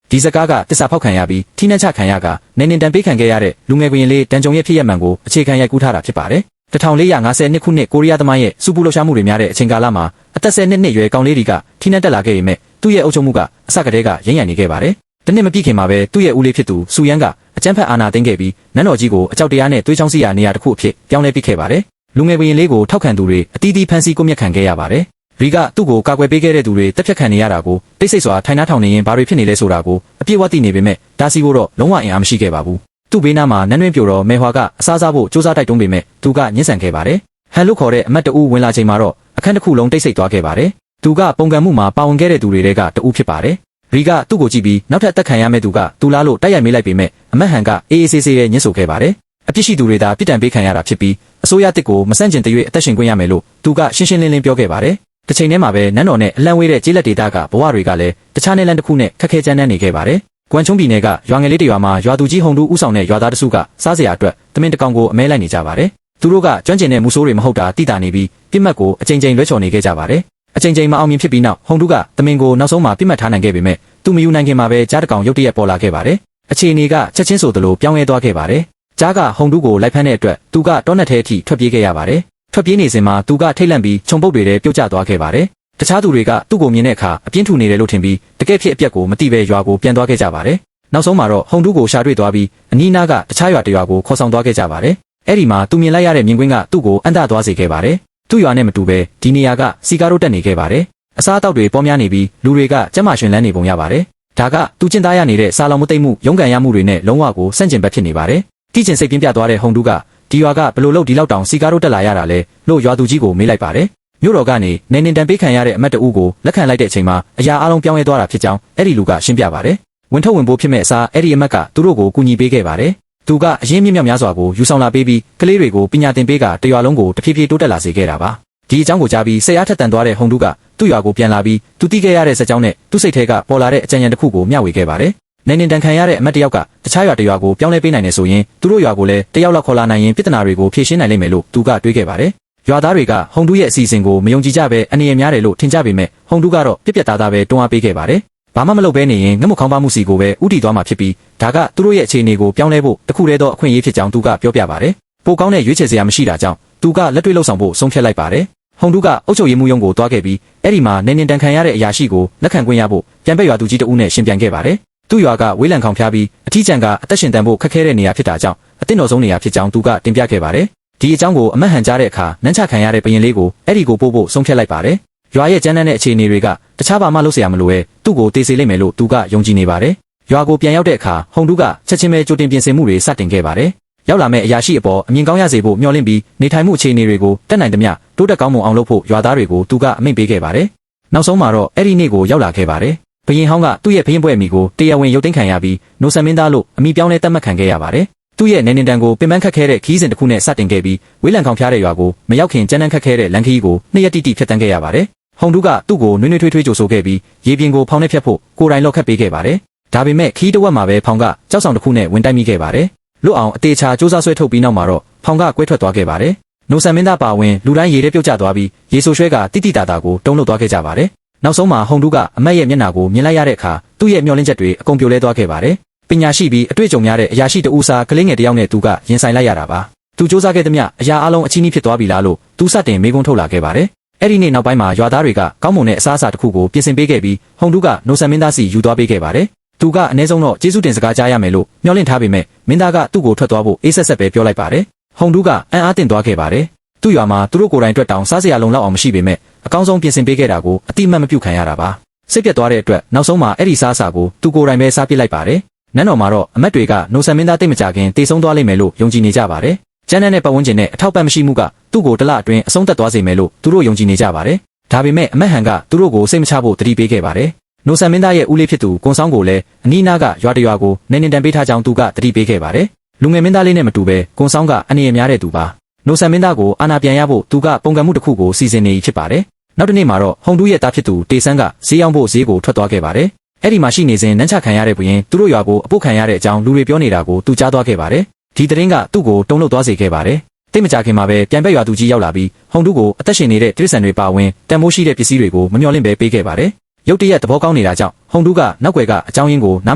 ဒီစကားကတစ္ဆာဖောက်ခံရပြီးထိနှက်ချခံရကနေနေတန်ပေးခံခဲ့ရတဲ့လူငယ်ဘရင်လေးတန်ကြုံရဲ့ဖြစ်ရမှန်ကိုအခြေခံရိုက်ကူးထားတာဖြစ်ပါတယ်1452ခုနှစ်ကိုရီးယားသမိုင်းရဲ့စူပူလှုပ်ရှားမှုတွေများတဲ့အချိန်ကာလမှာအသက်10နှစ်ရွယ်ကောင်လေးတွေကထိနှက်တက်လာခဲ့ပေမဲ့သူ့ရဲ့အုပ်ချုပ်မှုကအစကတည်းကရင့်ရံနေခဲ့ပါတယ်တနစ်မပြည့်ခင်မှာပဲသူ့ရဲ့ဦးလေးဖြစ်သူစူယန်းကအကြမ်းဖက်အာဏာသိမ်းခဲ့ပြီးနန်းတော်ကြီးကိုအကြောက်တရားနဲ့သွေးချောင်းစီရာနေရာတစ်ခုအဖြစ်ပြောင်းလဲပစ်ခဲ့ပါတယ်လူငယ်ဘရင်လေးကိုထောက်ခံသူတွေအတီးတီးဖမ်းဆီးကွပ်မျက်ခံခဲ့ရပါတယ်ရီကသူ့ကိုကာကွယ်ပေးခဲ့တဲ့သူတွေတက်ဖြတ်ခံနေရတာကိုတိတ်ဆိတ်စွာထိုင်နှားထောင်နေရင်ဘာတွေဖြစ်နေလဲဆိုတာကိုအပြည့်အဝသိနေပေမဲ့ဒါစီကိုတော့လုံးဝအင်အားမရှိခဲ့ပါဘူးသူ့ဘေးနားမှာနန်းတွင်းပြိုတော်မဲဟွာကအစားစားဖို့စူးစမ်းတိုက်တွန်းပေမဲ့သူကညှဉ်းဆန်ခဲ့ပါတယ်ဟန်လို့ခေါ်တဲ့အမတ်တဦးဝင်လာချိန်မှာတော့အခန်းတစ်ခုလုံးတိတ်ဆိတ်သွားခဲ့ပါတယ်သူကပုံကံမှုမှာပါဝင်ခဲ့တဲ့သူတွေကတဦးဖြစ်ပါတယ်ရီကသူ့ကိုကြည့်ပြီးနောက်ထပ်တက်ခံရမယ့်သူကသူလားလို့တိုက်ရိုက်မေးလိုက်ပေမဲ့အမတ်ဟန်ကအေးအေးဆေးဆေးရဲ့ညှဉ်းဆိုခဲ့ပါတယ်အပြစ်ရှိသူတွေသာပြစ်ဒဏ်ပေးခံရတာဖြစ်ပြီးအစိုးရတစ်ကိုမဆန့်ကျင်တရွေ့အသက်ရှင်ခွင့်ရမယ်လို့သူကရှင်းရှင်းလင်းလင်းပြောခဲ့ပါတယ်တစ်ချိန်တည်းမှာပဲနန်းတော်နဲ့အလံဝေးတဲ့ကျေးလက်ဒေသကဘဝတွေကလည်းတခြားနယ်လန်တစ်ခုနဲ့ခက်ခဲကြမ်းတမ်းနေခဲ့ပါတယ်။ကွမ်ချုံပြည်နယ်ကရွာငယ်လေးတစ်ရွာမှာရွာသူကြီးဟုံတူဦးဆောင်တဲ့ရွာသားတစုကစားစရာအတွက်သမင်တကောင်ကိုအမဲလိုက်နေကြပါတယ်။သူတို့ကကျွမ်းကျင်တဲ့မူဆိုးတွေမဟုတ်တာတိတာနေပြီးပြစ်မှတ်ကိုအကြိမ်ကြိမ်လွှဲချော်နေခဲ့ကြပါတယ်။အကြိမ်ကြိမ်မအောင်မြင်ဖြစ်ပြီးနောက်ဟုံတူကသမင်ကိုနောက်ဆုံးမှာပြစ်မှတ်ထားနိုင်ခဲ့ပေမဲ့သူမယူနိုင်ခင်မှာပဲကြားတကောင်ရုတ်တရက်ပေါ်လာခဲ့ပါတယ်။အခြေအနေကချက်ချင်းဆိုသလိုပြောင်းလဲသွားခဲ့ပါတယ်။ကြားကဟုံတူကိုလိုက်ဖမ်းတဲ့အတွက်သူကတောနက်ထဲအထိထွက်ပြေးခဲ့ရပါတယ်။ထွက်ပြေးနေစဉ်မှာသူကထိတ်လန့်ပြီးခြုံပုတ်တွေထဲပြုတ်ကျသွားခဲ့ပါတယ်တခြားသူတွေကသူ့ကိုမြင်တဲ့အခါအပြင်းထူနေတယ်လို့ထင်ပြီးတကယ်ဖြစ်အပျက်ကိုမသိပဲရွာကိုပြန်သွားခဲ့ကြပါတယ်။နောက်ဆုံးမှာတော့ဟုံတူကိုရှာတွေ့သွားပြီးအနီးနားကတခြားရွာတစ်ရွာကိုခေါ်ဆောင်သွားခဲ့ကြပါတယ်။အဲ့ဒီမှာသူမြင်လိုက်ရတဲ့မြင်ကွင်းကသူ့ကိုအံ့တသွားစေခဲ့ပါတယ်။သူ့ရွာနဲ့မတူပဲဒီနေရာကစီကာတို့တက်နေခဲ့ပါတယ်။အစားအသောက်တွေပေါများနေပြီးလူတွေကကျမ်းမာရှင်လန်းနေပုံရပါတယ်။ဒါကသူကျင့်သားရနေတဲ့စာလောင်မသိမ့်မှုရုန်းကန်ရမှုတွေနဲ့လုံးဝကိုဆန့်ကျင်ဘက်ဖြစ်နေပါတယ်။တိကျင်စိတ်ပြင်းပြသွားတဲ့ဟုံတူကဒီရွာကဘလို့လို့ဒီလောက်တောင်စီကာတို့တက်လာရတာလဲလို့ရွာသူကြီးကိုမေးလိုက်ပါတယ်။မြို့တော်ကနေနေနေတန်ပေးခံရတဲ့အမတ်တဦးကိုလက်ခံလိုက်တဲ့အချိန်မှာအရာအလုံးပြောင်းလဲသွားတာဖြစ်ကြောင်းအဲ့ဒီလူကရှင်းပြပါတယ်။ဝင်ထုတ်ဝင်ပိုးဖြစ်မဲ့အစားအဲ့ဒီအမတ်ကသူတို့ကိုကူညီပေးခဲ့ပါတယ်။သူကအရင်းမြစ်မြောက်များစွာကိုယူဆောင်လာပေးပြီးကလေးတွေကိုပညာသင်ပေးကတရွာလုံးကိုတဖြည်းဖြည်းတိုးတက်လာစေခဲ့တာပါ။ဒီအကြောင်းကိုကြားပြီးစိတ်အားထက်သန်သွားတဲ့ဟုံတူကသူ့ရွာကိုပြန်လာပြီးသူတီးခဲ့ရတဲ့စက်ကြောင်းနဲ့သူ့စိတ်ထဲကပေါ်လာတဲ့အကြံဉာဏ်တစ်ခုကိုမျှဝေခဲ့ပါတယ်။နေနေတန်ခံရတဲ့အမတ်တယောက်ကတခြားရွာတစ်ရွာကိုပြောင်းလဲပေးနိုင်တယ်ဆိုရင်သူတို့ရွာကိုလည်းတယောက်လောက်ခေါ်လာနိုင်ရင်ပြဿနာတွေကိုဖြေရှင်းနိုင်လိမ့်မယ်လို့သူကတွေးခဲ့ပါတယ်။ရွာသားတွေကဟုံတူရဲ့အစီအစဉ်ကိုမယုံကြည်ကြပဲအနေရများတယ်လို့ထင်ကြပေမဲ့ဟုံတူကတော့ပြက်ပြက်သားသားပဲတွန်းအားပေးခဲ့ပါတယ်။ဘာမှမလုပ်ဘဲနေရင်ငတ်မခေါင်းပါမှုစီကိုပဲဥတီသွားမှာဖြစ်ပြီးဒါကသူတို့ရဲ့အခြေအနေကိုပြောင်းလဲဖို့တခုတည်းသောအခွင့်အရေးဖြစ်ကြောင်းသူကပြောပြပါတယ်။ပိုကောင်းတဲ့ရွေးချယ်စရာမရှိတာကြောင့်သူကလက်တွေ့လှုပ်ဆောင်ဖို့ဆုံးဖြတ်လိုက်ပါတယ်။ဟုံတူကအုပ်ချုပ်ရေးမှူးရုံးကိုတွားခဲ့ပြီးအဲ့ဒီမှာနေနေတန်ခံရတဲ့အရာရှိကိုလက်ခံခွင့်ရဖို့ပြန်ပက်ရွာသူကြီးတဦးနဲ့ရှင်ပြန်ခဲ့ပါတယ်။သူ့ရွာကဝေးလံခေါင်ဖျားပြီးအထီးကျန်ကအသက်ရှင်တန်ဖို့ခက်ခဲတဲ့နေရာဖြစ်တာကြောင့်အသင့်တော်ဆုံးနေရာဖြစ်ကြောင်းသူကတင်ပြခဲ့ပါတယ်။ဒီအကြောင်းကိုအမတ်ဟန်ကြားတဲ့အခါနန်းချခံရတဲ့ဘရင်လေးကိုအဲ့ဒီကိုပို့ဖို့ဆုံးဖြတ်လိုက်ပါတယ်။ရွာရဲ့ကျန်းတန်းတဲ့အခြေအနေတွေကတခြားဘာမှလုပ်เสียရမလို့သူ့ကိုတေးစေလိမ့်မယ်လို့သူကယုံကြည်နေပါတယ်။ရွာကိုပြန်ရောက်တဲ့အခါဟုံတူကချက်ချင်းပဲကြိုတင်ပြင်ဆင်မှုတွေစတင်ခဲ့ပါတယ်။ရောက်လာမဲ့အရာရှိအပေါ်အမြင်ကောင်းရစေဖို့မျှော်လင့်ပြီးနေထိုင်မှုအခြေအနေတွေကိုတက်နိုင်သမျှတိုးတက်ကောင်းမွန်အောင်လုပ်ဖို့ရွာသားတွေကိုသူကအမိန့်ပေးခဲ့ပါတယ်။နောက်ဆုံးမှာတော့အဲ့ဒီနေ့ကိုရောက်လာခဲ့ပါတယ်။ဘရင်ဟောင်းကသူ့ရဲ့ဘရင်ပွဲအမိကိုတရားဝင်ရုပ်သိမ်းခံရပြီးနိုဆန်မင်းသားလို့အမိပြောင်းလဲသတ်မှတ်ခံခဲ့ရပါတယ်။သူ့ရဲ့နေနေတန်ကိုပင်ပန်းခတ်ခဲတဲ့ခီးစဉ်တစ်ခုနဲ့စတင်ခဲ့ပြီးဝေးလံခေါင်ဖျားတဲ့ရွာကိုမရောက်ခင်ကျန်းတန်းခတ်ခဲတဲ့လန်ခီးကိုနှစ်ရက်တိတိဖြတ်တန်းခဲ့ရပါတယ်။ဟုံတူကသူ့ကိုနွေးနွေးထွေးထွေးကြိုဆိုခဲ့ပြီးရေပြင်ကိုဖောင်းနဲ့ဖြတ်ဖို့ကိုယ်တိုင်လော့ခတ်ပေးခဲ့ပါတယ်။ဒါပေမဲ့ခီးတစ်ဝက်မှာပဲဖောင်းကကြောက်ဆောင်တစ်ခုနဲ့ဝင်တိုက်မိခဲ့ပါတယ်။လွတ်အောင်အသေးချာစူးစမ်းဆွဲထုတ်ပြီးနောက်မှာတော့ဖောင်းကကွဲထွက်သွားခဲ့ပါတယ်။နိုဆန်မင်းသားပါဝင်လူတိုင်းရေထဲပြုတ်ကျသွားပြီးရေဆိုရွှဲကတိတိတာတာကိုတုံးလို့သွားခဲ့ကြပါတယ်။နောက်ဆုံးမှာဟုံတူကအမတ်ရဲ့မျက်နှာကိုမြင်လိုက်ရတဲ့အခါသူ့ရဲ့မျှော်လင့်ချက်တွေအကုန်ပြိုလဲသွားခဲ့ပါတယ်။ပညာရှိပြီးအတွေ့အကြုံများတဲ့အရာရှိတဦးစားကလေးငယ်တစ်ယောက်နဲ့သူကရင်ဆိုင်လိုက်ရတာပါ။သူစူးစမ်းခဲ့သမျှအရာအလုံးအချီးနှီးဖြစ်သွားပြီလားလို့သူစတင်မေးခွန်းထုတ်လာခဲ့ပါတယ်။အဲ့ဒီနေ့နောက်ပိုင်းမှာရွာသားတွေကကောင်းမွန်တဲ့အစားအစာတစ်ခုကိုပြင်ဆင်ပေးခဲ့ပြီးဟုံတူကနိုဆန်မင်းသားစီယူသွားပေးခဲ့ပါတယ်။သူကအနည်းဆုံးတော့ကျေးဇူးတင်စကားကြားရမယ်လို့မျှော်လင့်ထားပေမဲ့မင်းသားကသူ့ကိုထွက်သွားဖို့အေးဆက်ဆက်ပဲပြောလိုက်ပါတယ်။ဟုံတူကအံ့အားသင့်သွားခဲ့ပါတယ်။သူ့ရွာမှာသူတို့ကိုယ်တိုင်အတွက်တောင်စားစရာလုံလောက်အောင်မရှိပေမဲ့အကောင်းဆုံးပြင်ဆင်ပေးခဲ့တာကိုအတိအမှတ်မပြုခံရတာပါ။စိတ်ပြတ်သွားတဲ့အတွက်နောက်ဆုံးမှာအဲ့ဒီစားစာကိုသူကိုယ်တိုင်ပဲစားပစ်လိုက်ပါတယ်။နန်းတော်မှာတော့အမတ်တွေကနိုဆန်မင်းသားတိတ်မကြခင်တေဆုံးသွားလိမ့်မယ်လို့ယုံကြည်နေကြပါတယ်။ကျန်းတဲ့ပတ်ဝန်းကျင်နဲ့အထောက်ပံ့မရှိမှုကသူ့ကိုတလအတွင်းအဆုံးသတ်သွားစေမယ်လို့သူတို့ယုံကြည်နေကြပါတယ်။ဒါပေမဲ့အမတ်ဟန်ကသူတို့ကိုစိတ်မချဖို့တတိပေးခဲ့ပါတယ်။နိုဆန်မင်းသားရဲ့ဦးလေးဖြစ်သူကွန်ဆောင်ကိုလည်းအနီးနားကရွာတရွာကိုနေနေတန်ပေးထားကြောင်းသူကတတိပေးခဲ့ပါတယ်။လူငယ်မင်းသားလေးနဲ့မတူပဲကွန်ဆောင်ကအနေရများတဲ့သူပါ။နိုဆန်မင်းသားကိုအာဏာပြန်ရဖို့သူကပုံကံမှုတစ်ခုကိုစီစဉ်နေဖြစ်ပါတယ်။နောက်တစ်နေ့မှာတော့ဟုံတူရဲ့သားဖြစ်သူတေဆန်းကဈေးရောက်ဖို့ဈေးကိုထွက်သွားခဲ့ပါတယ်။အဲ့ဒီမှာရှိနေစဉ်နန်းချခံရတဲ့ဘရင်သူတို့ရွာကိုအပုတ်ခံရတဲ့အကြောင်းလူတွေပြောနေတာကိုသူကြားသွားခဲ့ပါတယ်။ဒီသတင်းကသူ့ကိုတုံ့လှုပ်သွားစေခဲ့ပါတယ်။တိတ်မကြခင်မှာပဲပြန်ပက်ရွာသူကြီးရောက်လာပြီးဟုံတူကိုအသက်ရှင်နေတဲ့တိရစ္ဆာန်တွေပါဝင်တန်မိုးရှိတဲ့ပစ္စည်းတွေကိုမမျှော်လင့်ပဲပေးခဲ့ပါတယ်။ ရုတ်တရက်သဘောကောင်းနေတာကြောင့်ဟုံတူးကနောက်ွယ်ကအကြောင်းရင်းကိုနား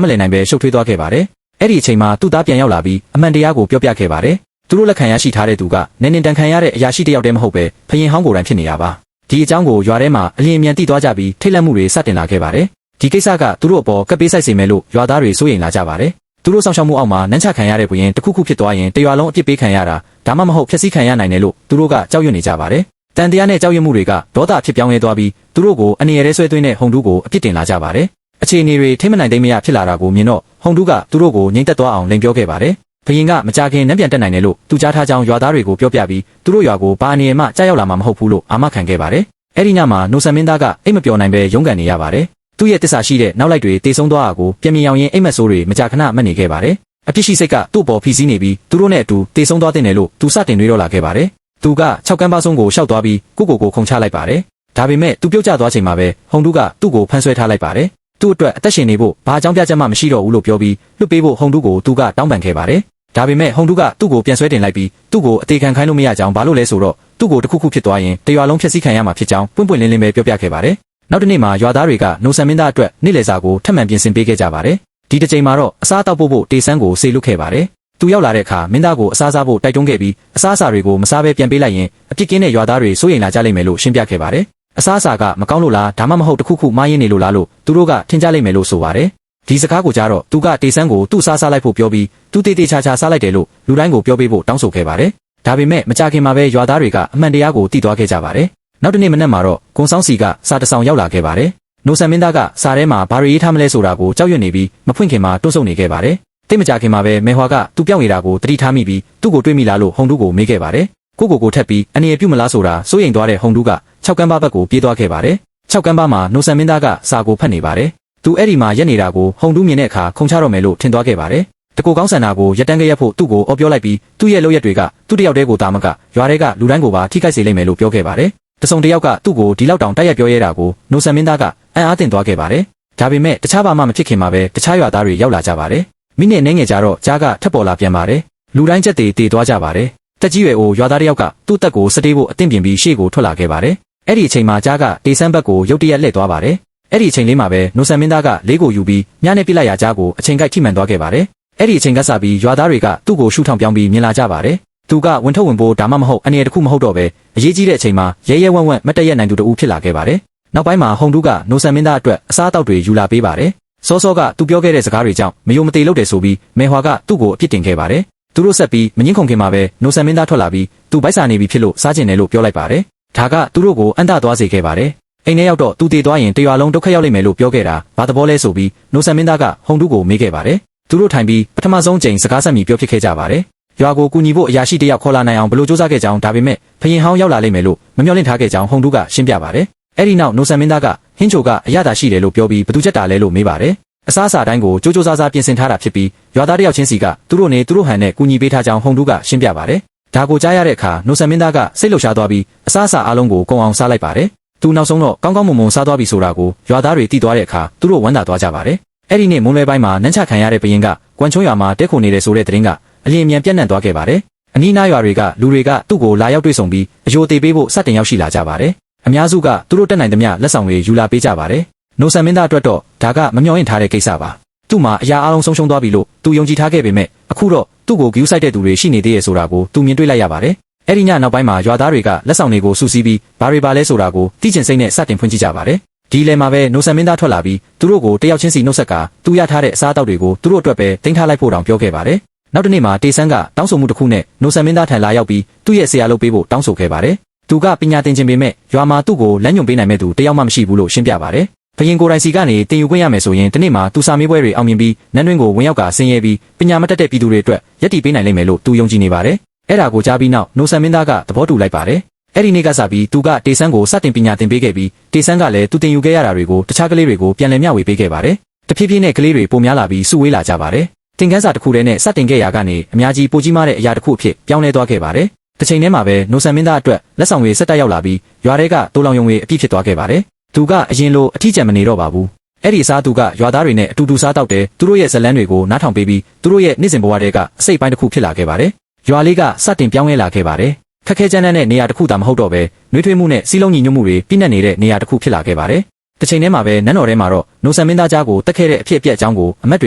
မလည်နိုင်ပဲရှုပ်ထွေးသွားခဲ့ပါတယ်။အဲ့ဒီအချိန်မှာသူ့သားပြန်ရောက်လာပြီးအမှန်တရားကိုပြောပြခဲ့ပါတယ်။သူတို့လက်ခံရရှိထားတဲ့သူကနေတန်ခံရတဲ့အရာရှိတစ်ယောက်တည်းမဟုတ်ပဲဖရင်ဟောင်းကိုယ်တိုင်ဖြစ်နေတာပါ။ဒီအကြောင်းကိုရွာထဲမှာအလင်းအမြန်သိသွားကြပြီးထိတ်လန့်မှုတွေစတင်လာခဲ့ပါတယ်။ဒီကိစ္စကသူတို့အပေါ်ကပ်ပေးဆိုင်စေမယ်လို့ရွာသားတွေစိုးရိမ်လာကြပါတယ်။သူတို့ဆောင်ရှောက်မှုအောက်မှာနှမ်းချခံရတဲ့ဘုရင်တစ်ခုခုဖြစ်သွားရင်တရွာလုံးအပြစ်ပေးခံရတာဒါမှမဟုတ်ဖျက်ဆီးခံရနိုင်တယ်လို့သူတို့ကကြောက်ရွံ့နေကြပါတယ်။တန်တရားနဲ့ကြောက်ရွံ့မှုတွေကဒေါသဖြစ်ပြောင်းလဲသွားပြီးသူတို့ကိုအနေရဲဆွဲသွင်းတဲ့ဟုံတူးကိုအပြစ်တင်လာကြပါတယ်။အခြေအနေတွေထိမနိုင်သိမ်းမရဖြစ်လာတာကိုမြင်တော့ဟုံတူးကသူတို့ကိုငြိမ်သက်သွားအောင်လိန်ပြောခဲ့ပါတယ်။ဘုရင်ကမကြခင်နှံပြန်တက်နိုင်တယ်လို့သူကြားထားကြောင်းရွာသားတွေကိုပြောပြပြီးသူတို့ရွာကိုဘာအနေမှကြားရောက်လာမှာမဟုတ်ဘူးလို့အာမခံခဲ့ပါတယ်။အဲ့ဒီညမှာနိုဆန်မင်းသားကအိတ်မပျော်နိုင်ပဲရုန်းကန်နေရပါတယ်။သူ့ရဲ့တစ္ဆာရှိတဲ့နောက်လိုက်တွေတေဆုံးသွားတာကိုပြန်မြင်အောင်ရင်အိတ်မက်ဆိုးတွေမကြာခဏမှတ်နေခဲ့ပါတယ်။အပြစ်ရှိစိတ်ကသူ့ပေါ်ဖိစီးနေပြီးသူတို့နဲ့အတူတေဆုံးသွားတဲ့နယ်လို့သူစတင်တွေးတော့လာခဲ့ပါတယ်။သူက6ကမ်းပါးဆုံးကိုရှောက်သွားပြီးကိုခုံချလိုက်ပါတယ်။ဒါပေမဲ့သူပြုတ်ကျသွားချိန်မှာပဲဟုံတူးကသူ့ကိုဖမ်းဆွဲထားလိုက်ပါတယ်။သူ့အတွက်အသက်ရှင်နေဖို့ဘာအကြောင်းပြချက်မှမရှိတော့ဘူးလို့ပြောပြီးလွတ်ပေးဖို့ဟုံတူးကိုသူကတောင်းပန်ခဲ့ပါတယ်။ဒါပေမဲ့ဟုံတူးကသူ့ကိုပြန်ဆွဲတင်လိုက်ပြီးသူ့ကိုအသေးခံခိုင်းလို့မရကြောင်းဘာလို့လဲဆိုတော့သူ့ကိုတစ်ခုခုဖြစ်သွားရင်တရွာလုံးဖျက်ဆီးခံရမှာဖြစ်ကြောင်းပွင့်ပွင့်လင်းလင်းပဲပြောပြခဲ့ပါတယ်။နောက်တစ်နေ့မှာရွာသားတွေကနိုဆန်မင်းသားအတွက်နေ့လယ်စာကိုထပ်မံပြင်ဆင်ပေးခဲ့ကြပါတယ်။ဒီတစ်ချိန်မှာတော့အစားတောက်ဖို့တေဆန်းကိုဆေလွတ်ခဲ့ပါတယ်။သူရောက်လာတဲ့အခါမင်းသားကိုအစားစားဖို့တိုက်တွန်းခဲ့ပြီးအစားအစာတွေကိုမစားဘဲပြန်ပေးလိုက်ရင်အပြစ်ကင်းတဲ့ရွာသားတွေစိုးရိမ်လာကြလိမ့်မယ်လို့ရှင်းပြခဲ့ပါတယ်။အစားအစာကမကောင်းလို့လားဒါမှမဟုတ်တစ်ခုခုမှားယွင်းနေလို့လားလို့သူတို့ကထင်ကြလိမ့်မယ်လို့ဆိုပါတယ်။ဒီစကားကိုကြားတော့သူကတေဆန်းကိုသူ့စားလိုက်ဖို့ပြောပြီးသူတေချာစားလိုက်တယ်လို့လူတိုင်းကိုပြောပေးဖို့တောင်းဆိုခဲ့ပါတယ်။ဒါပေမဲ့မကြခင်မှာပဲရွာသားတွေကအမှန်တရားကိုသိသွားခဲ့ကြပါတယ်။နောက်တစ်နေ့မနက်မှာတော့ကွန်ဆောင်စီကစာတဆောင်ရောက်လာခဲ့ပါတယ်။နိုဆန်မင်းသားကစာထဲမှာဘာတွေရေးထားမလဲဆိုတာကိုကြောက်ရွံ့နေပြီးမဖွင့်ခင်မှာတွန့်ဆုတ်နေခဲ့ပါတယ်။တိတ်မကြခင်မှာပဲမေဟွာကသူ့ပြောင်းနေတာကိုတတိထားမိပြီးသူ့ကိုတွေးမိလားလို့ဟုံတူးကိုမေးခဲ့ပါတယ်။ကိုထက်ပြီးအနေရပြုမလားဆိုတာစိုးရိမ်သွားတဲ့ဟုံတူးက6ကမ်းပါးဘက်ကိုပြေးသွားခဲ့ပါတယ်။6ကမ်းပါးမှာနိုဆန်မင်းသားကစာကိုဖတ်နေပါတယ်။သူအဲ့ဒီမှာရက်နေတာကိုဟုံတူးမြင်တဲ့အခါခုံချတော့မယ်လို့ထင်သွားခဲ့ပါတယ်။တကူကောင်းဆန်တာကိုရက်တန်းကရက်ဖို့သူ့ကိုအော်ပြောလိုက်ပြီးသူ့ရဲ့လုပ်ရက်တွေကသူ့တယောက်တည်းကိုတာမကရွာတွေကလူတိုင်းကိုပါထိခိုက်စေလိမ့်မယ်လို့ပြောခဲ့ပါတယ်။တစုံတယောက်ကသူ့ကိုဒီလောက်တောင်တိုက်ရိုက်ပြောရဲတာကိုနိုဆန်မင်းသားကအံ့အားသင့်သွားခဲ့ပါတယ်။ဒါပေမဲ့တခြားဘာမှမဖြစ်ခင်မှာပဲတခြားရွာသားတွေရောက်လာကြပါတယ်။မိနစ်နှဲငယ်ကြာတော့ကြားကထပ်ပေါ်လာပြန်ပါတယ်။လူတိုင်းချက်တွေတေသွားကြပါတယ်။တက်ကြီးရွယ်အိုရွာသားတယောက်ကသူ့တက်ကိုစတေးဖို့အသင့်ပြင်ပြီးရှေ့ကိုထွက်လာခဲ့ပါတယ်။အဲ့ဒီအချိန်မှာကြားကတေဆန်းဘက်ကိုရုတ်တရက်လှည့်သွားပါတယ်။အဲ့ဒီအချိန်လေးမှာပဲနိုဆန်မင်းသားကလေးကိုယူပြီးမြားနဲ့ပြစ်လိုက်ရကြားကိုအချိန်ကိုက်ထိမှန်သွားခဲ့ပါတယ်။အဲ့ဒီအချိန်ကစပြီးရွာသားတွေကသူ့ကိုရှုထောင်ပြောင်းပြီးမြင်လာကြပါတယ်။သူကဝင်ထုတ်ဝင်ပိုးဒါမှမဟုတ်အနေရတစ်ခုမဟုတ်တော့ပဲအရေးကြီးတဲ့အချိန်မှာရဲဝံ့မတ်တရက်နိုင်သူတူဖြစ်လာခဲ့ပါတယ်။နောက်ပိုင်းမှာဟုံတူးကနိုဆန်မင်းသားအတွက်အစားအသောက်တွေယူလာပေးပါတယ်။စောကသူပြောခဲ့တဲ့စကားတွေကြောင့်မယုံမသေးလုပ်တယ်ဆိုပြီးမေဟွာကသူ့ကိုအပြစ်တင်ခဲ့ပါတယ်။သူတို့ဆက်ပြီးမငင်းခုန်ခင်မှာပဲနိုဆန်မင်းသားထွက်လာပြီးသူဗိုက်စာနေပြီဖြစ်လို့စားကျင်တယ်လို့ပြောလိုက်ပါတယ်။ဒါကသူတို့ကိုအံ့တသွားစေခဲ့ပါတယ်။အိမ်ထဲရောက်တော့သူတည်သွားရင်တရွာလုံးဒုက္ခရောက်လိမ့်မယ်လို့ပြောခဲ့တာဘာသဘောလဲဆိုပြီးနိုဆန်မင်းသားကဟုံတူးကိုမေးခဲ့ပါတယ်။သူတို့ထိုင်ပြီးပထမဆုံးချိန်စကားဆက်မိပြောဖြစ်ခဲ့ကြပါတယ်။ရွာကိုကူညီဖို့အရာရှိတယောက်ခေါ်လာနိုင်အောင်ဘလို့စူးစမ်းခဲ့ကြောင်းဒါပေမဲ့ဖရင်ဟောင်းရောက်လာလိမ့်မယ်လို့မမျှော်လင့်ထားခဲ့ကြောင်းဟုံတူးကရှင်းပြပါတယ်။အဲ့ဒီနောက်နိုဆန်မင်းသားကဟင်းချိုကအရသာရှိတယ်လို့ပြောပြီးဘသူချက်တာလဲလို့မေးပါတယ်။အစားအစာတိုင်းကိုကြိုးစားပြင်ဆင်ထားတာဖြစ်ပြီးရွာသားတယောက်ချင်းစီကသူတို့ဟန်နဲ့ကူညီပေးထားကြောင်းဟုံတူးကရှင်းပြပါတယ်။ဒါကိုကြားရတဲ့အခါနိုဆန်မင်းသားကစိတ်လှုပ်ရှားသွားပြီးအစားအစာအလုံးကိုကုန်အောင်စားလိုက်ပါတယ်။သူနောက်ဆုံးတော့ကောင်းကောင်းမွန်မွန်စားသွားပြီဆိုတာကိုရွာသားတွေသိသွားတဲ့အခါသူတို့ဝမ်းသာသွားကြပါတယ်။အဲ့ဒီနေ့မွန်းလွဲပိုင်းမှာနန်းချခံရတဲ့ဘရင်ကကွမ်ချုံရွာမှာတက်ခုန်နေတဲ့ဆိုတဲ့သတင်းကအလင်းအမြန်ပြန့်နှံ့သွားခဲ့ပါတယ်။အနီးနားရွာတွေကလူတွေကသူ့ကိုလာရောက်တွေ့ဆုံပြီးအယိုသေးပေးဖို့စတင်ရောက်ရှိလာကြပါတယ်။အများစုကသူတို့တက်နိုင်သမျှလက်ဆောင်တွေယူလာပေးကြပါတယ်။နိုဆန်မင်းသားအတွက်တော့ဒါကမမျှော်လင့်ထားတဲ့ကိစ္စပါ။သူ့မှာအရာအလုံးဆုံးရှုံးသွားပြီလို့သူယုံကြည်ထားခဲ့ပေမဲ့အခုတော့သူ့ကိုဂယူးဆိုင်တဲ့သူတွေရှိနေသေးရဲ့ဆိုတာကိုသူမြင်တွေ့လိုက်ရပါတယ်။အဲ့ဒီညနောက်ပိုင်းမှာရွာသားတွေကလက်ဆောင်တွေကိုစုစည်းပြီးဘာတွေပါလဲဆိုတာကိုသိကျင်စိတ်နဲ့စတင်ဖွင့်ကြည့်ကြပါတယ်။ဒီလယ်မှာပဲနိုဆန်မင်းသားထွက်လာပြီးသူတို့ကိုတယောက်ချင်းစီနှုတ်ဆက်ကသူရထားတဲ့အစားအသောက်တွေကိုသူတို့အတွက်ပဲတင်ထားလိုက်ဖို့တောင်ပြောခဲ့ပါတယ်။နောက်တစ်နေ့မှာတေဆန်းကတောင်းဆိုမှုတစ်ခုနဲ့နိုဆန်မင်းသားထံလာရောက်ပြီးသူ့ရဲ့ဆရာလုပ်ပေးဖို့တောင်းဆိုခဲ့ပါတယ်။သူကပညာသင်ခြင်းပေမဲ့ရွာမှာသူ့ကိုလမ်းညွှန်ပေးနိုင်မဲ့သူတယောက်မှမရှိဘူးလို့ရှင်းပြပါတယ်။ဘရင်ကိုယ်တိုင်စီကနေတင်ယူခွင့်ရမယ်ဆိုရင်ဒီနေ့မှာသူစာမေးပွဲတွေအောင်မြင်ပြီးနန်းတွင်းကိုဝင်ရောက်ကဆင်းရဲပြီးပညာမတတ်တဲ့ပြည်သူတွေအတွက်ယက်တီပေးနိုင်လိမ့်မယ်လို့သူယုံကြည်နေပါတယ်။အဲ့ဒါကိုကြားပြီးနောက်နိုဆန်မင်းသားကသဘောတူလိုက်ပါတယ်။အဲ့ဒီနေ့ကစပြီးသူကတေဆန်းကိုစတင်ပညာသင်ပေးခဲ့ပြီးတေဆန်းကလည်းသူတင်ယူခဲ့ရတာတွေကိုတခြားကလေးတွေကိုပြန်လည်မျှဝေပေးခဲ့ပါတယ်။တဖြည်းဖြည်းနဲ့ကလေးတွေပိုများလာပြီးစုဝေးလာကြပါတယ်။သင်ခန်းစာတစ်ခုတည်းနဲ့စတင်ခဲ့ရာကနေအများကြီးပိုကြီးမားတဲ့အရာတစ်ခုအဖြစ်ပြောင်းလဲသွားခဲ့ပါတယ်။တစ်ချိန်တည်းမှာပဲနိုဆန်မင်းသားအတွက်လက်ဆောင်တွေဆက်တက်ရောက်လာပြီးရွာတွေကတိုးလောင်ယုံတွေအပြည့်ဖြစ်သွားခဲ့ပါတယ်။သူကအရင်လိုအထီးကျန်မနေတော့ပါဘူး။အဲ့ဒီစားသူကရွာသားတွေနဲ့အတူတူစားတောက်တယ်သူတို့ရဲ့ဇလန်းတွေကိုနားထောင်ပေးပြီးသူတို့ရဲ့နေ့စဉ်ဘဝတွေကအစိတ်ပိုင်းတစ်ခုဖြစ်လာခဲ့ပါတယ်။ရွာလေးကစတင်ပြောင်းလဲလာခဲ့ပါတယ်။ခက်ခဲကြမ်းတမ်းတဲ့နေရာတစ်ခုသာမဟုတ်တော့ပဲနှွေးထွေးမှုနဲ့စီးလုံးညီညွတ်မှုတွေပြည့်နှက်နေတဲ့နေရာတစ်ခုဖြစ်လာခဲ့ပါတယ်။ တစ်ချိန်တည်းမှာပဲနန်းတော်ထဲမှာတော့နိုဆန်မင်းသားကြားကိုတက်ခဲ့တဲ့အဖြစ်အပျက်အကြောင်းကိုအမတ်တွ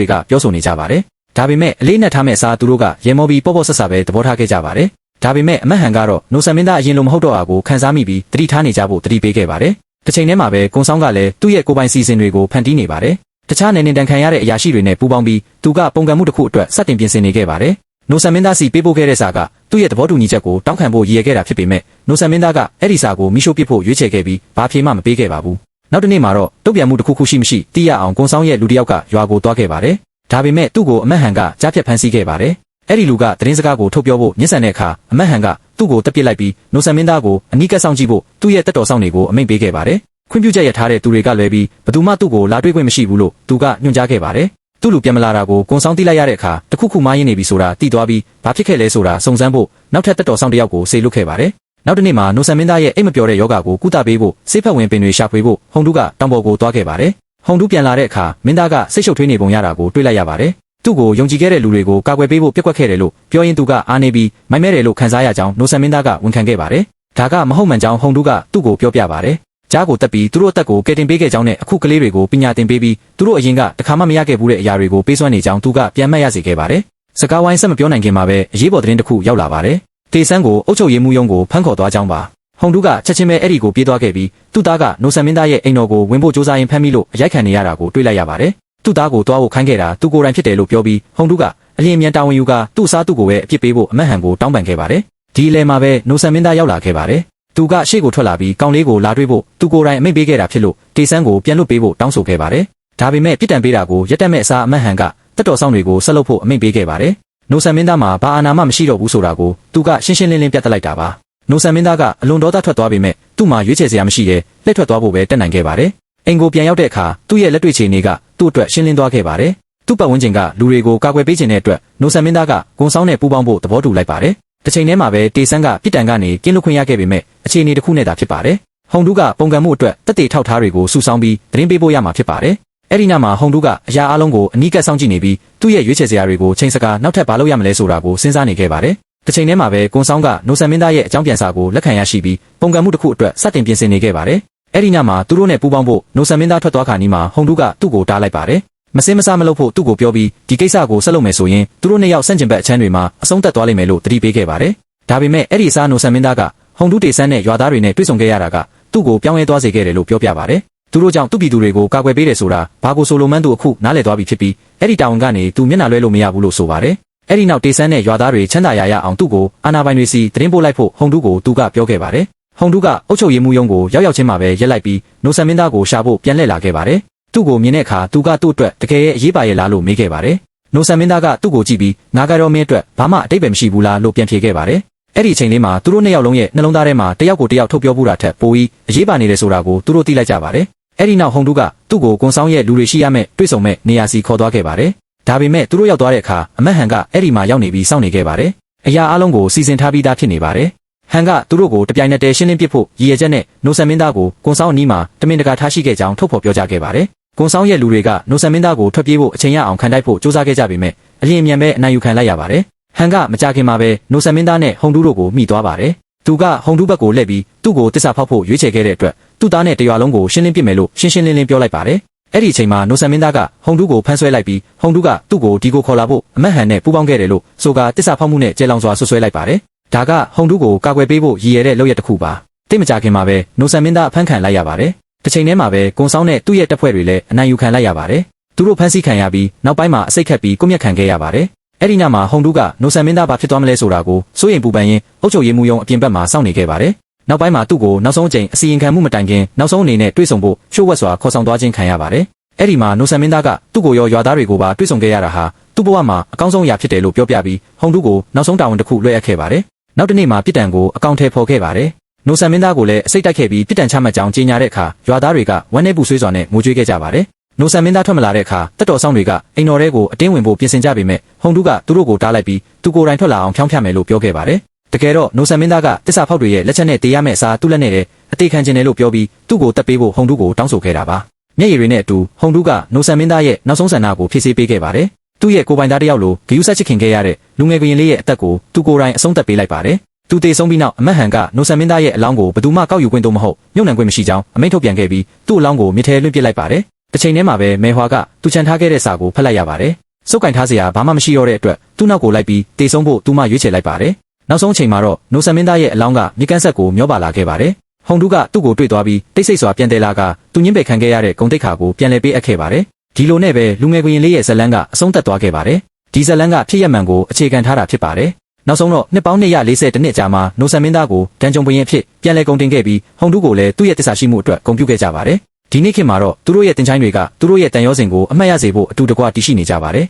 ေကပြောဆိုနေကြပါတယ်။ဒါပေမဲ့အလေးနက်ထားမဲ့အစားသူတို့ကရေမောပြီးပေါ့ပေါ့ဆက်ဆက်ပဲသဘောထားခဲ့ကြပါတယ်။ဒါပေမဲ့အမတ်ဟန်ကတော့နိုဆန်မင်းသားအရင်လိုမဟုတ်တော့တာကိုခန်းစားမိပြီးတတိထားနေကြဖို့တတိပေးခဲ့ပါတယ်။တစ်ချိန်တည်းမှာပဲကွန်ဆောင်ကလည်းသူ့ရဲ့ကိုယ်ပိုင်စီစဉ်တွေကိုဖန်တီးနေပါတယ်။တခြားနေနေတန်ခံရတဲ့အရာရှိတွေနဲ့ပူးပေါင်းပြီးသူကပုံကံမှုတစ်ခုအတွက်စတင်ပြင်ဆင်နေခဲ့ပါတယ်။နိုဆန်မင်းသားစီပေးပို့ခဲ့တဲ့စာကသူ့ရဲ့သဘောတူညီချက်ကိုတောင်းခံဖို့ရည်ရွယ်ခဲ့တာဖြစ်ပေမဲ့နိုဆန်မင်းသားကအဲ့ဒီစာကိုမိရှို့ပစ်ဖို့ရွေးချယ်ခဲ့ပြီးဘာဖြေမှမပေးခဲ့ပါဘူး။နောက်တစ်နေ့မှာတော့တုတ်ပြန်မှုတစ်ခုခုရှိမရှိသိရအောင်ကွန်ဆောင်ရဲ့လူတစ်ယောက်ကရွာကိုတွားခဲ့ပါတယ်။ဒါပေမဲ့သူ့ကိုအမတ်ဟန်ကကြားဖြတ်ဖမ်းဆီးခဲ့ပါတယ်။အဲ့ဒီလူကသတင်းစကားကိုထုတ်ပြောဖို့ညှဉ်းဆန်တဲ့အခါအမတ်ဟန်ကသူ့ကိုတက်ပစ်လိုက်ပြီးနိုဆန်မင်းသားကိုအနီးကပ်ဆောင်ကြည့်ဖို့သူ့ရဲ့တက်တော်ဆောင်တွေကိုအမိန့်ပေးခဲ့ပါတယ်။ခွင့်ပြုချက်ရထားတဲ့သူတွေကလွဲပြီးဘသူမှသူ့ကိုလာတွေ့ခွင့်မရှိဘူးလို့သူကညွှန်ကြားခဲ့ပါတယ်။သူ့လူပြန်မလာတာကိုကွန်ဆောင်သိလိုက်ရတဲ့အခါတခုခုမှားရင်းနေပြီဆိုတာသိသွားပြီးဘာဖြစ်ခဲ့လဲဆိုတာစုံစမ်းဖို့နောက်ထပ်တက်တော်ဆောင်တစ်ယောက်ကိုစေလွှတ်ခဲ့ပါတယ်။နောက်တစ်နေ့မှာနိုဆန်မင်းသားရဲ့အိတ်မပျော်တဲ့ယောဂကိုကုသပေးဖို့ဆေးဖက်ဝင်ပင်တွေရှာဖွေဖို့ဟုံတူးကတောင်ပေါ်ကိုတွားခဲ့ပါတယ်။ဟုံတူးပြန်လာတဲ့အခါမင်းသားကစိတ်ရှုပ်ထွေးနေပုံရတာကိုတွေ့လိုက်ရပါတယ်။သူ့ကိုယုံကြည်ခဲ့တဲ့လူတွေကိုကာကွယ်ပေးဖို့ပြက်ကွက်ခဲ့တယ်လို့ပြောရင်းသူကအားနေပြီးမိုက်မဲတယ်လို့ခံစားရကြောင်းနိုဆန်မင်းသားကဝန်ခံခဲ့ပါတယ်။ဒါကမဟုတ်မှန်ကြောင်းဟုံတူးကသူ့ကိုပြောပြပါတယ်။ကြားကိုတက်ပြီးသူတို့အသက်ကိုကယ်တင်ပေးခဲ့ကြောင်းနဲ့အခုကလေးတွေကိုပညာသင်ပေးပြီးသူတို့အရင်ကတခါမှမရခဲ့ဘူးတဲ့အရာတွေကိုပေးစွမ်းနေကြောင်းသူကပြန်မှတ်ရစေခဲ့ပါတယ်။စကားဝိုင်းဆက်မပြောနိုင်ခင်မှာပဲအရေးပေါ်သတင်းတစ်ခုရောက်လာပါတယ်။တေဆန်းကိုအုပ်ချုပ်ရေးမှူးရုံးကိုဖမ်းခေါ်သွားကြောင်းပါ။ဟုံတူးကချက်ချင်းပဲအဲ့ဒီကိုပြေးသွားခဲ့ပြီးသူ့သားကနိုဆန်မင်းသားရဲ့အိမ်တော်ကိုဝင်ဖို့ကြိုးစားရင်ဖမ်းမိလို့အရိုက်ခံနေရတာကိုတွေ့လိုက်ရပါတယ်။သူ့သားကိုတွားဖို့ခိုင်းခဲ့တာသူကိုယ်တိုင်ဖြစ်တယ်လို့ပြောပြီးဟုံတူးကအလျင်မြန်တာဝန်ယူကသူ့စားသူ့ကိုပဲအပြစ်ပေးဖို့အမတ်ဟန်ကိုတောင်းပန်ခဲ့ပါတယ်။ဒီအလဲမှာပဲနိုဆန်မင်းသားရောက်လာခဲ့ပါတယ်။သူကရှေ့ကိုထွက်လာပြီးကောင်လေးကိုလာတွေ့ဖို့သူကိုယ်တိုင်အမိန့်ပေးခဲ့တာဖြစ်လို့တေဆန်းကိုပြန်လွတ်ပေးဖို့တောင်းဆိုခဲ့ပါတယ်။ဒါပေမဲ့ပြစ်ဒဏ်ပေးတာကိုရက်တက်မဲ့အစားအမတ်ဟန်ကတက်တော်ဆောင်တွေကိုဆက်လုပ်ဖို့အမိန့်ပေးခဲ့ပါတယ်။နိုဆန်မင်းသားမှာဘာအာဏာမှမရှိတော့ဘူးဆိုတာကိုသူကရှင်းရှင်းလင်းလင်းပြသလိုက်တာပါ။နိုဆန်မင်းသားကအလွန်ဒေါသထွက်သွားပေမဲ့သူ့မှာရွေးချယ်စရာမရှိတဲ့လက်ထွက်သွားဖို့ပဲတက်နိုင်ခဲ့ပါတယ်။အိမ်ကိုပြန်ရောက်တဲ့အခါသူ့ရဲ့လက်တွေ့ခြေနေကသူ့အတွက်ရှင်းလင်းသွားခဲ့ပါတယ်။သူ့ပတ်ဝန်းကျင်ကလူတွေကိုကာကွယ်ပေးခြင်းတဲ့အတွက်နိုဆန်မင်းသားကဂုံဆောင်နဲ့ပူးပေါင်းဖို့သဘောတူလိုက်ပါတယ်။တစ်ချိန်တည်းမှာပဲတေဆန်းကပြစ်ဒဏ်ကနေကင်းလွတ်ခွင့်ရခဲ့ပေမဲ့အခြေအနေတစ်ခုနဲ့သာဖြစ်ပါတယ်။ဟုံတူးကပုံကံမှုအတွက်တက်တေထောက်ထားတွေကိုစုဆောင်းပြီးသတင်းပေးဖို့ရမှာဖြစ်ပါတယ်။အဲ့ဒီနောက်မှာဟုံတူးကအရာအလုံးကိုအနီးကပ်စောင့်ကြည့်နေပြီးသူ့ရဲ့ရွေးချယ်စရာတွေကိုချိန်စကားနောက်ထပ်ဘာလုပ်ရမလဲဆိုတာကိုစဉ်းစားနေခဲ့ပါတယ်။တစ်ချိန်တည်းမှာပဲကွန်ဆောင်ကနိုဆန်မင်းသားရဲ့အကြောင်းပြန်စာကိုလက်ခံရရှိပြီးပုံကံမှုတစ်ခုအတွက်စတင်ပြင်ဆင်နေခဲ့ပါတယ်။အဲ့ဒီနောက်မှာသူတို့နဲ့ပူးပေါင်းဖို့နိုဆန်မင်းသားထွက်သွားခါနီးမှာဟုံတူးကသူ့ကိုတားလိုက်ပါတယ်။မစင်မစားမလုပ်ဖို့သူ့ကိုပြောပြီးဒီကိစ္စကိုဆက်လုပ်မယ်ဆိုရင်သူတို့နှစ်ယောက်ဆန့်ကျင်ဘက်အချမ်းတွေမှာအဆုံးသတ်သွားလိမ့်မယ်လို့တတိပေးခဲ့ပါတယ်။ဒါပေမဲ့အဲ့ဒီစားနိုဆန်မင်းသားကဟုံတူးတေဆန်းနဲ့ရွာသားတွေနဲ့တွေ့ဆုံခဲ့ရတာကသူ့ကိုပြောင်းလဲသွားစေခဲ့တယ်လို့ပြောပြပါတယ်။သူတို့ကြောင့်သူ့ပြည်သူတွေကိုကာကွယ်ပေးတယ်ဆိုတာဘာကိုဆိုလိုမှန်းသူအခုနားလည်သွားပြီဖြစ်ပြီးအဲ့ဒီတာဝန်ကနေသူမျက်နှာလွှဲလို့မရဘူးလို့ဆိုပါတယ်။အဲ့ဒီနောက်တေဆန်းနဲ့ရွာသားတွေချမ်းသာရအောင်သူ့ကိုအာဏာပိုင်တွေစီသတင်းပို့လိုက်ဖို့ဟုံတူးကိုသူကပြောခဲ့ပါတယ်။ဟုံတူးကအုပ်ချုပ်ရေးမှူးရုံးကိုရောက်ချင်းမှာပဲရက်လိုက်ပြီးနိုဆန်မင်းသားကိုရှာဖို့ပြန်လှည့်လာခဲ့ပါတယ်။သူ့ကိုမြင်တဲ့အခါသူကသူ့အတွက်တကယ်ရဲ့အရေးပါရဲ့လားလို့မေးခဲ့ပါတယ်။နိုဆန်မင်းသားကသူ့ကိုကြည့်ပြီးငါကတော့မင်းအတွက်ဘာမှအတိတ်ပဲမရှိဘူးလားလို့ပြန်ဖြေခဲ့ပါတယ်။အဲ့ဒီအချိန်လေးမှာသူတို့နှစ်ယောက်လုံးရဲ့နှလုံးသားထဲမှာတယောက်ကိုတယောက်ထုတ်ပြောဖို့တာထက်ပိုပြီးအရေးပါနေတယ်ဆိုတာကိုသူတို့သိလိုက်ကြပါတယ်။အဲ့ဒီနောက်ဟုံတူးကသူ့ကိုကွန်ဆောင်ရဲ့လူတွေရှိရမယ့်တွေ့ဆုံမဲ့နေရာစီခေါ်သွားခဲ့ပါတယ်။ဒါပေမဲ့သူတို့ရောက်သွားတဲ့အခါအမတ်ဟန်ကအဲ့ဒီမှာရောက်နေပြီးစောင့်နေခဲ့ပါတယ်။အရာအလုံးကိုစီစဉ်ထားပြီးသားဖြစ်နေပါတယ်။ဟန်ကသူတို့ကိုတပြိုင်နက်တည်းရှင်းလင်းပစ်ဖို့ရည်ရွယ်ချက်နဲ့နိုဆန်မင်းသားကိုကွန်ဆောင်အနီးမှာတမင်တကာထားရှိခဲ့ကြောင်းထုတ်ဖော်ပြောကြားခဲ့ပါတယ်။ကွန်ဆောင်ရဲ့လူတွေကနိုဆန်မင်းသားကိုထွက်ပြေးဖို့အချိန်ရအောင်ခံတိုက်ဖို့ကြိုးစားခဲ့ကြပေမဲ့အလျင်အမြန်ပဲအနိုင်ယူခံလိုက်ရပါတယ်။ဟန်ကမကြခင်မှာပဲနိုဆန်မင်းသားနဲ့ဟုံတူးတို့ကိုမိသွားပါတယ်။သူကဟုံတူးဘက်ကိုလှည့်ပြီးသူ့ကိုတစ္ဆာဖောက်ဖို့ရွေးချယ်ခဲ့တဲ့အတွက်သူ့သားနဲ့တရွာလုံးကိုရှင်းလင်းပစ်မယ်လို့ရှင်းရှင်းလင်းလင်းပြောလိုက်ပါတယ်။အဲ့ဒီအချိန်မှာနိုဆန်မင်းသားကဟုံတူးကိုဖမ်းဆွဲလိုက်ပြီးဟုံတူးကသူ့ကိုဒီကိုခေါ်လာဖို့အမတ်ဟန်နဲ့ပူးပေါင်းခဲ့တယ်လို့ဆိုကတစ္ဆာဖောက်မှုနဲ့ကျေလောင်စွာဆွဆွဲလိုက်ပါတယ်။ဒါကဟုံတူးကိုကာကွယ်ပေးဖို့ရည်ရတဲ့လုပ်ရက်တစ်ခုပါ။တိတ်မကြခင်မှာပဲနိုဆန်မင်းသားအဖမ်းခံလိုက်ရပါတယ်။တစ်ချိန်တည်းမှာပဲကွန်ဆောင်နဲ့သူ့ရဲ့တပ်ဖွဲ့တွေလည်းအနိုင်ယူခံလိုက်ရပါတယ်။သူတို့ဖမ်းဆီးခံရပြီးနောက်ပိုင်းမှာအစိတ်ခတ်ပြီးကွပ်မျက်ခံခဲ့ရပါတယ်။အဲ့ဒီနောက်မှာဟုံတူးကနိုဆန်မင်းသားဘာဖြစ်သွားမလဲဆိုတာကိုစိုးရိမ်ပူပန်ရင်းအုပ်ချုပ်ရေးမှူးရုံးအပြင်ဘက်မှာစောင့်နေခဲ့ပါတယ်။နောက်ပိုင်းမှာသူ့ကိုနောက်ဆုံးအကြိမ်အစီရင်ခံမှုမတိုင်ခင်နောက်ဆုံးအနေနဲ့တွေ့ဆုံဖို့ရှို့ဝက်စွာခေါ်ဆောင်သွားခြင်းခံရပါတယ်။အဲ့ဒီမှာနိုဆန်မင်းသားကသူ့ကိုရောရွာသားတွေကိုပါတွေ့ဆုံခဲ့ရတာဟာသူ့ဘဝမှာအကောင်းဆုံးအရာဖြစ်တယ်လို့ပြောပြပြီးဟုံတူးကိုနောက်ဆုံးတာဝန်တစ်ခုလွှဲအပ်ခဲ့ပါတယ်။နောက်တစ်နေ့မှာပြစ်ဒဏ်ကိုအကောင့်ထဲဖော်ခဲ့ပါတယ်။နိုဆန်မင်းသားကိုလည်းအစိတ်တိုက်ခဲ့ပြီးပြစ်ဒဏ်ချမှတ်ကြောင်းကြေညာတဲ့အခါရွာသားတွေကဝမ်းနည်းပူဆွေးစွာနဲ့ငိုကြွေးခဲ့ကြပါတယ်။နိုဆန်မင်းသားထွက်မလာတဲ့အခါတက်တော်ဆောင်တွေကအိမ်တော်ထဲကိုအတင်းဝင်ဖို့ပြင်ဆင်ကြပေမဲ့ဟုံတူးကသူတို့ကိုတားလိုက်ပြီးသူကိုယ်တိုင်ထွက်လာအောင်ဖြောင်းဖြမယ်လို့ပြောခဲ့ပါတယ်။တကယ်တော့နိုဆန်မင်းသားကတစ္ဆာဖောက်တွေရဲ့လက်ချက်နဲ့တေးရမယ့်အစားသူ့လက်နဲ့အသေးခံခြင်းတယ်လို့ပြောပြီးသူ့ကိုတက်ပေးဖို့ဟုံတူးကိုတောင်းဆိုခဲ့တာပါ။မျက်ရည်တွေနဲ့အတူဟုံတူးကနိုဆန်မင်းသားရဲ့နောက်ဆုံးဆန္ဒကိုဖြည့်ဆည်းပေးခဲ့ပါတယ်။သူ့ရဲ့ကိုယ်ပိုင်သားတစ်ယောက်လိုဂယုစိုက်ချစ်ခင်ခဲ့ရတဲ့လူငယ်ကရင်လေးရဲ့အသက်ကိုသူကိုယ်တိုင်အဆုံးသတ်ပေးလိုက်ပါတယ် သူတေဆုံးပြီးနောက်အမတ်ဟန်ကနိုဆန်မင်းသားရဲ့အလောင်းကိုဘယ်သူမှကောက်ယူခွင့်တော့မဟုတ်မြုပ်နှံခွင့်မရှိကြောင်းအမိန့်ထုတ်ပြန်ခဲ့ပြီးသူ့အလောင်းကိုမြစ်ထဲလွှင့်ပစ်လိုက်ပါတယ်။တစ်ချိန်တည်းမှာပဲမေဟွာကသူချန်ထားခဲ့တဲ့စာကိုဖတ်လိုက်ရပါတယ်။စုပ်ကင်ထားစရာဘာမှမရှိတော့တဲ့အတွက်သူ့နောက်ကိုလိုက်ပြီးတေဆုံးဖို့သူမှရွေးချယ်လိုက်ပါတယ်။နောက်ဆုံးအချိန်မှာတော့နိုဆန်မင်းသားရဲ့အလောင်းကမြေကန့်ဆက်ကိုမျောပါလာခဲ့ပါတယ်။ဟုံတူးကသူ့ကိုတွေ့သွားပြီးတိတ်ဆိတ်စွာပြန်တယ်လာကသူညှင်းပယ်ခံခဲ့ရတဲ့ဂုံတိတ်ခါကိုပြန်လည်ပေးအပ်ခဲ့ပါတယ်။ဒီလိုနဲ့ပဲလူငယ်ကွရင်လေးရဲ့ဇလန်းကအဆုံးသတ်သွားခဲ့ပါတယ်။ဒီဇလန်းကဖြစ်ရမှန်ကိုအခြေခံထားတာဖြစ်ပါတယ်။နောက်ဆုံးတော့နှစ်ပေါင်း240နှစ်ကြာမှနိုဆန်မင်းသားကိုတန်ကြုံဘရင်အဖြစ်ပြန်လည်ဂုဏ်တင်ခဲ့ပြီးဟုံတူးကိုလည်းသူ့ရဲ့တစ္ဆာရှိမှုအတွက်ဂုဏ်ပြုခဲ့ကြပါတယ်။ဒီနေ့ခေတ်မှာတော့သူတို့ရဲ့တင်ချိုင်းတွေကသူတို့ရဲ့တန်ရောစဉ်ကိုအမှတ်ရစေဖို့အတူတကွတည်ရှိနေကြပါတယ်